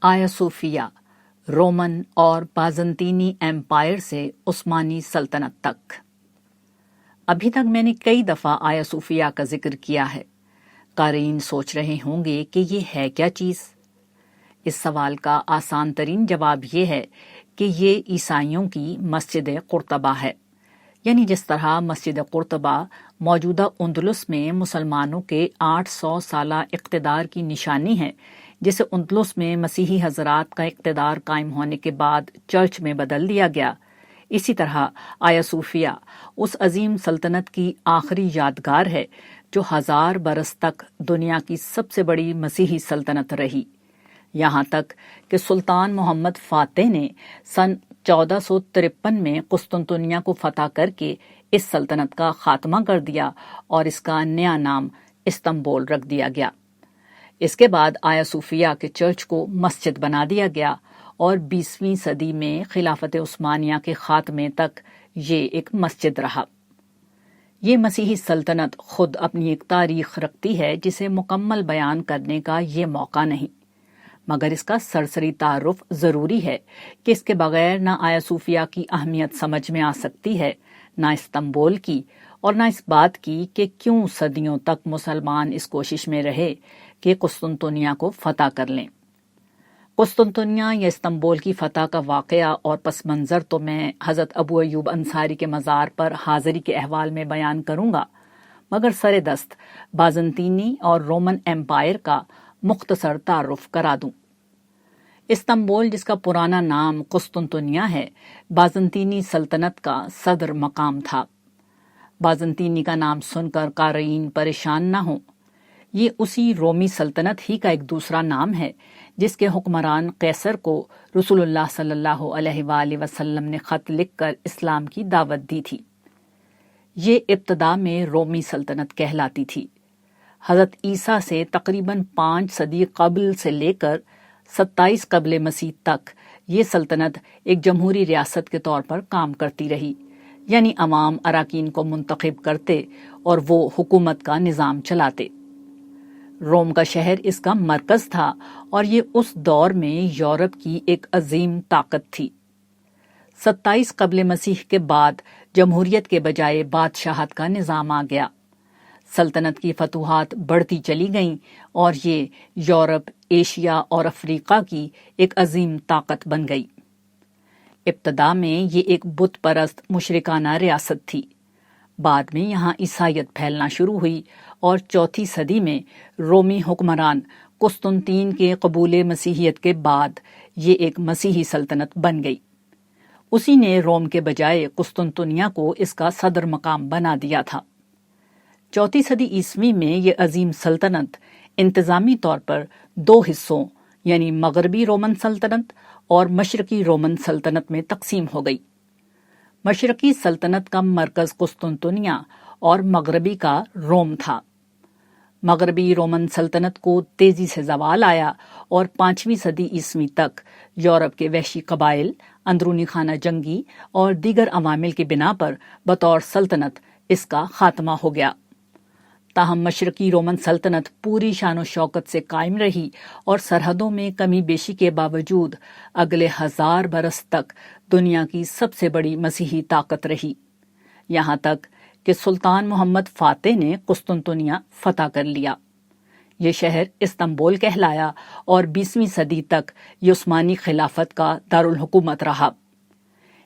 آیا صوفیہ، رومن اور بازنطینی ایمپائر سے عثمانی سلطنت تک۔ ابھی تک میں نے کئی دفعہ آیا صوفیہ کا ذکر کیا ہے۔ قارئین سوچ رہے ہوں گے کہ یہ ہے کیا چیز؟ اس سوال کا آسان ترین جواب یہ ہے کہ یہ عیسائیوں کی مسجد قرطبہ ہے۔ یعنی جس طرح مسجد قرطبہ موجودہ اندلس میں مسلمانوں کے 800 سالہ اقتدار کی نشانی ہے، جسے اندلس میں مسیحی حضرات کا اقتدار قائم ہونے کے بعد چرچ میں بدل دیا گیا، اسی طرح آیا صوفیہ اس عظیم سلطنت کی آخری یادگار ہے جو 1000 برس تک دنیا کی سب سے بڑی مسیحی سلطنت رہی، یہاں تک کہ سلطان محمد فاتح نے سن 1453 میں قسطنطنیہ کو فتح کر کے اس سلطنت کا خاتمہ کر دیا اور اس کا نیا نام استنبول رکھ دیا گیا۔ اس کے بعد آیا صوفیہ کے چرچ کو مسجد بنا دیا گیا اور 20ویں صدی میں خلافت عثمانیہ کے خاتمے تک یہ ایک مسجد رہا۔ یہ مسیحی سلطنت خود اپنی ایک تاریخ رکھتی ہے جسے مکمل بیان کرنے کا یہ موقع نہیں، مگر اس کا سرسری تعارف ضروری ہے کہ اس کے بغیر نہ آیا صوفیہ کی اہمیت سمجھ میں آ سکتی ہے، نہ استنبول کی، اور نہ اس بات کی کہ کیوں صدیوں تک مسلمان اس کوشش میں رہے کہ قسطنطنیہ کو فتح کر لیں۔ قسطنطنیہ یا استنبول کی فتح کا واقعہ اور پس منظر تو میں حضرت ابو ایوب انصاری کے مزار پر حاضری کے احوال میں بیان کروں گا، مگر سر دست بازنطینی اور رومن ایمپائر کا مختصر تعارف کرا دوں۔ استنبول، جس کا پرانا نام قسطنطنیہ ہے، بازنطینی سلطنت کا صدر مقام تھا۔ بازنطینی کا نام سن کر قارئین پریشان نہ ہوں، یہ اسی رومی سلطنت ہی کا ایک دوسرا نام ہے جس کے حکمران قیصر کو رسول اللہ صلی اللہ علیہ وآلہ وسلم نے خط لکھ کر اسلام کی دعوت دی تھی۔ یہ ابتدا میں رومی سلطنت کہلاتی تھی۔ حضرت عیسیٰ سے تقریباً 5 صدی قبل سے لے کر 27 قبل مسیح تک یہ سلطنت ایک جمہوری ریاست کے طور پر کام کرتی رہی، یعنی عوام اراکین کو منتخب کرتے اور وہ حکومت کا نظام چلاتے۔ روم کا شہر اس کا مرکز تھا اور یہ اس دور میں یورپ کی ایک عظیم طاقت تھی۔ 27 قبل مسیح کے بعد جمہوریت کے بجائے بادشاہت کا نظام آ گیا۔ سلطنت کی فتوحات بڑھتی چلی گئیں اور یہ یورپ، ایشیا اور افریقہ کی ایک عظیم طاقت بن گئی۔ ابتدا میں یہ ایک بت پرست مشرکانہ ریاست تھی، بعد میں یہاں عیسائیت پھیلنا شروع ہوئی اور 4 صدی میں رومی حکمران قسطنطین کے قبول مسیحیت کے بعد یہ ایک مسیحی سلطنت بن گئی۔ اسی نے روم کے بجائے قسطنطنیہ کو اس کا صدر مقام بنا دیا تھا۔ 4 صدی عیسوی میں یہ عظیم سلطنت انتظامی طور پر 2 حصوں یعنی مغربی رومن سلطنت اور مشرقی رومن سلطنت میں تقسیم ہو گئی۔ مشرقی سلطنت کا مرکز قسطنطنیہ اور مغربی کا روم تھا۔ مغربی رومن سلطنت کو تیزی سے زوال آیا اور 5ویں صدی عیسوی تک یورپ کے وحشی قبائل، اندرونی خانہ جنگی اور دیگر عوامل کی بنا پر بطور سلطنت اس کا خاتمہ ہو گیا۔ تاہم مشرقی رومن سلطنت پوری شان و شوکت سے قائم رہی اور سرحدوں میں کمی بیشی کے باوجود اگلے 1000 برس تک دنیا کی سب سے بڑی مسیحی طاقت رہی، یہاں تک کہ سلطان محمد فاتح نے قسطنطنیہ فتح کر لیا۔ یہ شہر استنبول کہلایا اور 20ویں صدی تک یہ عثمانی خلافت کا دارالحکومت رہا۔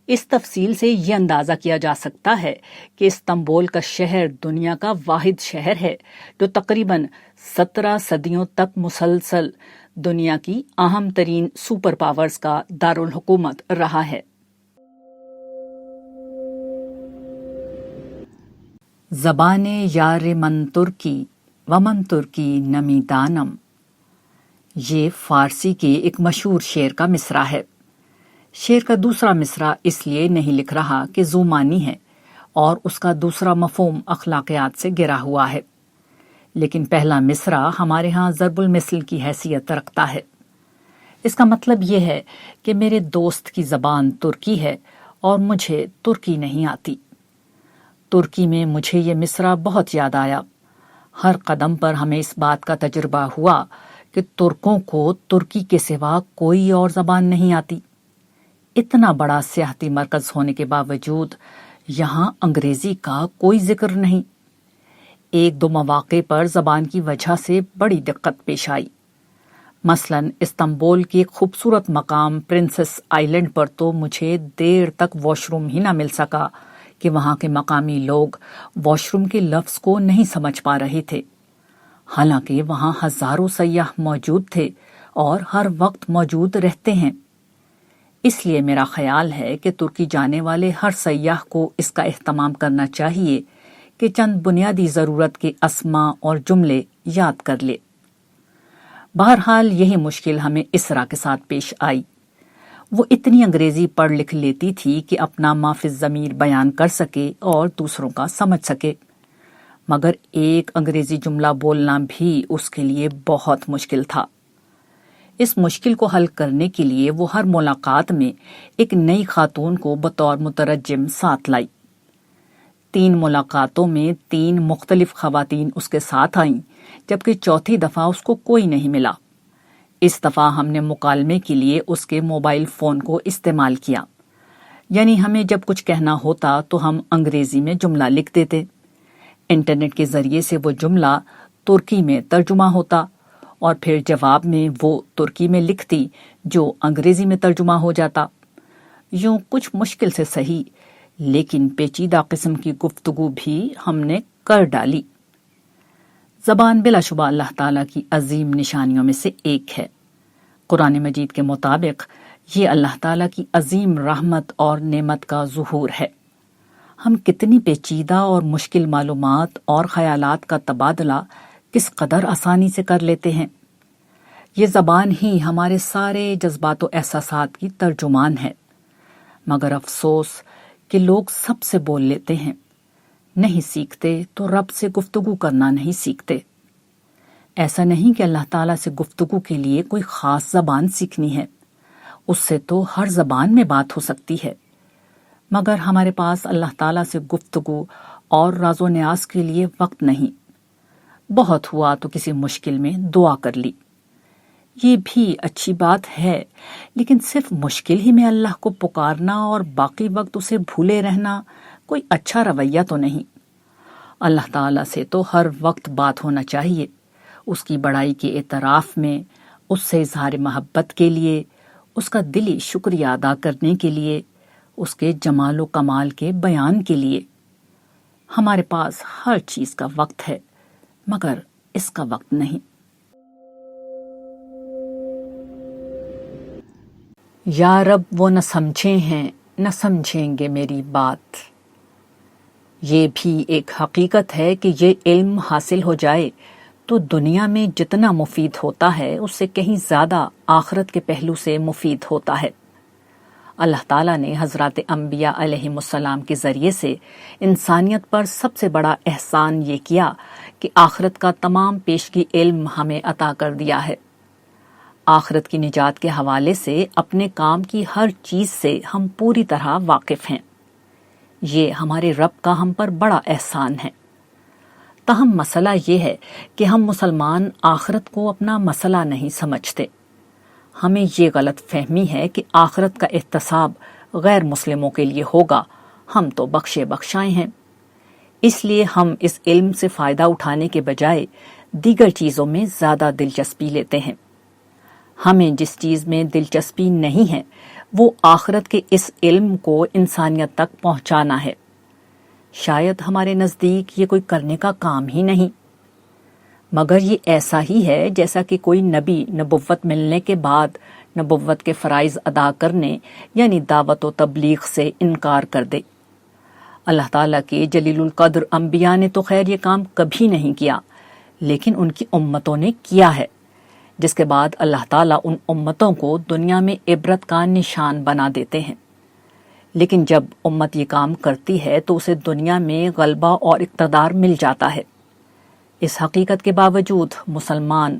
اس تفصیل سے یہ اندازہ کیا جا سکتا ہے کہ استنبول کا شہر دنیا کا واحد شہر ہے جو تقریباً 17 صدیوں تک مسلسل دنیا کی اہم ترین سپر پاورز کا دارالحکومت رہا ہے۔ زبان یار من ترکی و من ترکی نمی دانم، یہ فارسی کے ایک مشہور شعر کا مصرع ہے۔ شعر کا دوسرا مصرع اس لیے نہیں لکھ رہا کہ ذو معنی ہے اور اس کا دوسرا مفہوم اخلاقیات سے گرا ہوا ہے، لیکن پہلا مصرع ہمارے ہاں ضرب المثل کی حیثیت رکھتا ہے۔ اس کا مطلب یہ ہے کہ میرے دوست کی زبان ترکی ہے اور مجھے ترکی نہیں آتی۔ ترکی میں مجھے یہ مصرع بہت یاد آیا۔ ہر قدم پر ہمیں اس بات کا تجربہ ہوا کہ ترکوں کو ترکی کے سوا کوئی اور زبان نہیں آتی۔ اتنا بڑا سیاحتی مرکز ہونے کے باوجود یہاں انگریزی کا کوئی ذکر نہیں۔ ایک دو مواقع پر زبان کی وجہ سے بڑی دقت پیش آئی۔ مثلاً استنبول کے ایک خوبصورت مقام پرنسس آئی لینڈ پر تو مجھے دیر تک واش روم ہی نہ مل سکا کہ وہاں کے مقامی لوگ واش روم کے لفظ کو نہیں سمجھ پا رہے تھے، حالانکہ وہاں ہزاروں سیاح موجود تھے اور ہر وقت موجود رہتے ہیں۔ اس لیے میرا خیال ہے کہ ترکی جانے والے ہر سیاح کو اس کا اہتمام کرنا چاہیے کہ چند بنیادی ضرورت کے اسماء اور جملے یاد کر لے۔ بہرحال یہی مشکل ہمیں اسرا کے ساتھ پیش آئی۔ وہ اتنی انگریزی پڑھ لکھ لیتی تھی کہ اپنا ما فی الضمیر بیان کر سکے اور دوسروں کا سمجھ سکے، مگر ایک انگریزی جملہ بولنا بھی اس کے لیے بہت مشکل تھا۔ اس مشکل کو حل کرنے کے لیے وہ ہر ملاقات میں ایک نئی خاتون کو بطور مترجم ساتھ لائی۔ 3 ملاقاتوں میں 3 مختلف خواتین اس کے ساتھ آئیں، جبکہ چوتھی دفعہ اس کو کوئی نہیں ملا۔ اس دفعہ ہم نے مکالمے کے لیے اس کے موبائل فون کو استعمال کیا، یعنی ہمیں جب کچھ کہنا ہوتا تو ہم انگریزی میں جملہ لکھ دیتے، انٹرنیٹ کے ذریعے سے وہ جملہ ترکی میں ترجمہ ہوتا اور پھر جواب میں وہ ترکی میں لکھتی جو انگریزی میں ترجمہ ہو جاتا۔ یوں کچھ مشکل سے صحیح لیکن پیچیدہ قسم کی گفتگو بھی ہم نے کر ڈالی۔ زبان بلا شبہ اللہ تعالیٰ کی عظیم نشانیوں میں سے ایک ہے۔ قرآن مجید کے مطابق یہ اللہ تعالیٰ کی عظیم رحمت اور نعمت کا ظہور ہے۔ ہم کتنی پیچیدہ اور مشکل معلومات اور خیالات کا تبادلہ کس قدر آسانی سے کر لیتے ہیں۔ یہ زبان ہی ہمارے سارے جذبات و احساسات کی ترجمان ہے، مگر افسوس کہ لوگ سب سے بول لیتے ہیں، نہیں سیکھتے تو رب سے گفتگو کرنا نہیں سیکھتے۔ ایسا نہیں کہ اللہ تعالیٰ سے گفتگو کے لیے کوئی خاص زبان سیکھنی ہے، اس سے تو ہر زبان میں بات ہو سکتی ہے، مگر ہمارے پاس اللہ تعالیٰ سے گفتگو اور راز و نیاز کے لیے وقت نہیں۔ بہت ہوا تو کسی مشکل میں دعا کر لی، یہ بھی اچھی بات ہے، لیکن صرف مشکل ہی میں اللہ کو پکارنا اور باقی وقت اسے بھولے رہنا کوئی اچھا رویہ تو نہیں۔ اللہ تعالیٰ سے تو ہر وقت بات ہونا چاہیے، اس کی بڑائی کے اعتراف میں، اس سے اظہار محبت کے لیے، اس کا دلی شکریہ ادا کرنے کے لیے، اس کے جمال و کمال کے بیان کے لیے۔ ہمارے پاس ہر چیز کا وقت ہے، مگر اس کا وقت نہیں۔ یا رب وہ نہ سمجھے ہیں نہ سمجھیں گے میری بات۔ یہ بھی ایک حقیقت ہے کہ یہ علم حاصل ہو جائے تو دنیا میں جتنا مفید ہوتا ہے اس سے کہیں زیادہ آخرت کے پہلو سے مفید ہوتا ہے۔ اللہ تعالیٰ نے حضرات انبیاء علیہم السلام کے ذریعے سے انسانیت پر سب سے بڑا احسان یہ کیا کہ آخرت کا تمام پیشگی علم ہمیں عطا کر دیا ہے۔ آخرت کی نجات کے حوالے سے اپنے کام کی ہر چیز سے ہم پوری طرح واقف ہیں۔ یہ ہمارے رب کا ہم پر بڑا احسان ہے۔ تاہم مسئلہ یہ ہے کہ ہم مسلمان آخرت کو اپنا مسئلہ نہیں سمجھتے۔ ہمیں یہ غلط فہمی ہے کہ آخرت کا احتساب غیر مسلموں کے لیے ہوگا، ہم تو بخشے بخشائے ہیں۔ اس لیے ہم اس علم سے فائدہ اٹھانے کے بجائے دیگر چیزوں میں زیادہ دلچسپی لیتے ہیں۔ ہمیں جس چیز میں دلچسپی نہیں ہے وہ آخرت کے اس علم کو انسانیت تک پہنچانا ہے۔ شاید ہمارے نزدیک یہ کوئی کرنے کا کام ہی نہیں، مگر یہ ایسا ہی ہے جیسا کہ کوئی نبی نبوت ملنے کے بعد نبوت کے فرائض ادا کرنے یعنی دعوت و تبلیغ سے انکار کر دے۔ اللہ تعالیٰ کے جلیل القدر انبیاء نے تو خیر یہ کام کبھی نہیں کیا، لیکن ان کی امتوں نے کیا ہے، جس کے بعد اللہ تعالیٰ ان امتوں کو دنیا میں عبرت کا نشان بنا دیتے ہیں۔ لیکن جب امت یہ کام کرتی ہے تو اسے دنیا میں غلبہ اور اقتدار مل جاتا ہے۔ اس حقیقت کے باوجود مسلمان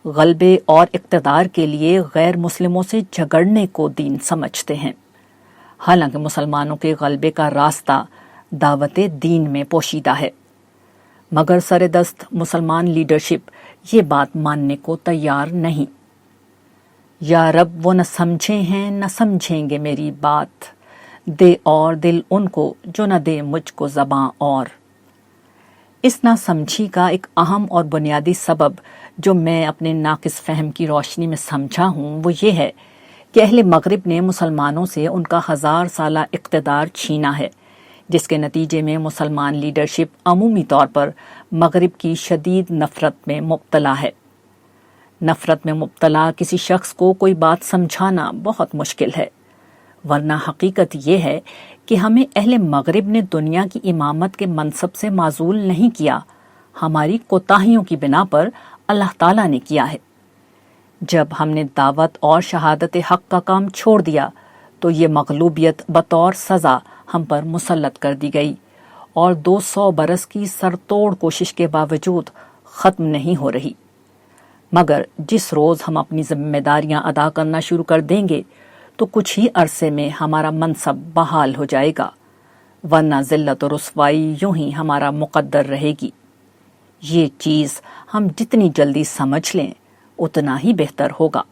غلبے اور اقتدار کے لیے غیر مسلموں سے جھگڑنے کو دین سمجھتے ہیں، حالانکہ مسلمانوں کے غلبے کا راستہ دعوت دین میں پوشیدہ ہے۔ مگر سر دست مسلمان لیڈرشپ یہ بات ماننے کو تیار نہیں۔ یا رب وہ نہ سمجھے ہیں نہ سمجھیں گے میری بات، دے اور دل ان کو جو نہ دے مجھ کو زباں اور۔ اس نہ سمجھی کا ایک اہم اور بنیادی سبب جو میں اپنے ناقص فہم کی روشنی میں سمجھا ہوں وہ یہ ہے کہ اہل مغرب نے مسلمانوں سے ان کا 1000 سالہ اقتدار چھینا ہے، جس کے نتیجے میں مسلمان لیڈرشپ عمومی طور پر مغرب کی شدید نفرت میں مبتلا ہے۔ نفرت میں مبتلا کسی شخص کو کوئی بات سمجھانا بہت مشکل ہے، ورنہ حقیقت یہ ہے کہ ہمیں اہل مغرب نے دنیا کی امامت کے منصب سے معزول نہیں کیا، ہماری کوتاہیوں کی بنا پر اللہ تعالیٰ نے کیا ہے۔ جب ہم نے دعوت اور شہادت حق کا کام چھوڑ دیا تو یہ مغلوبیت بطور سزا ہم پر مسلط کر دی گئی اور 200 برس کی سرتوڑ کوشش کے باوجود ختم نہیں ہو رہی۔ مگر جس روز ہم اپنی ذمہ داریاں ادا کرنا شروع کر دیں گے تو کچھ ہی عرصے میں ہمارا منصب بحال ہو جائے گا، ورنہ ذلت و رسوائی یوں ہی ہمارا مقدر رہے گی۔ یہ چیز ہم جتنی جلدی سمجھ لیں اتنا ہی بہتر ہوگا۔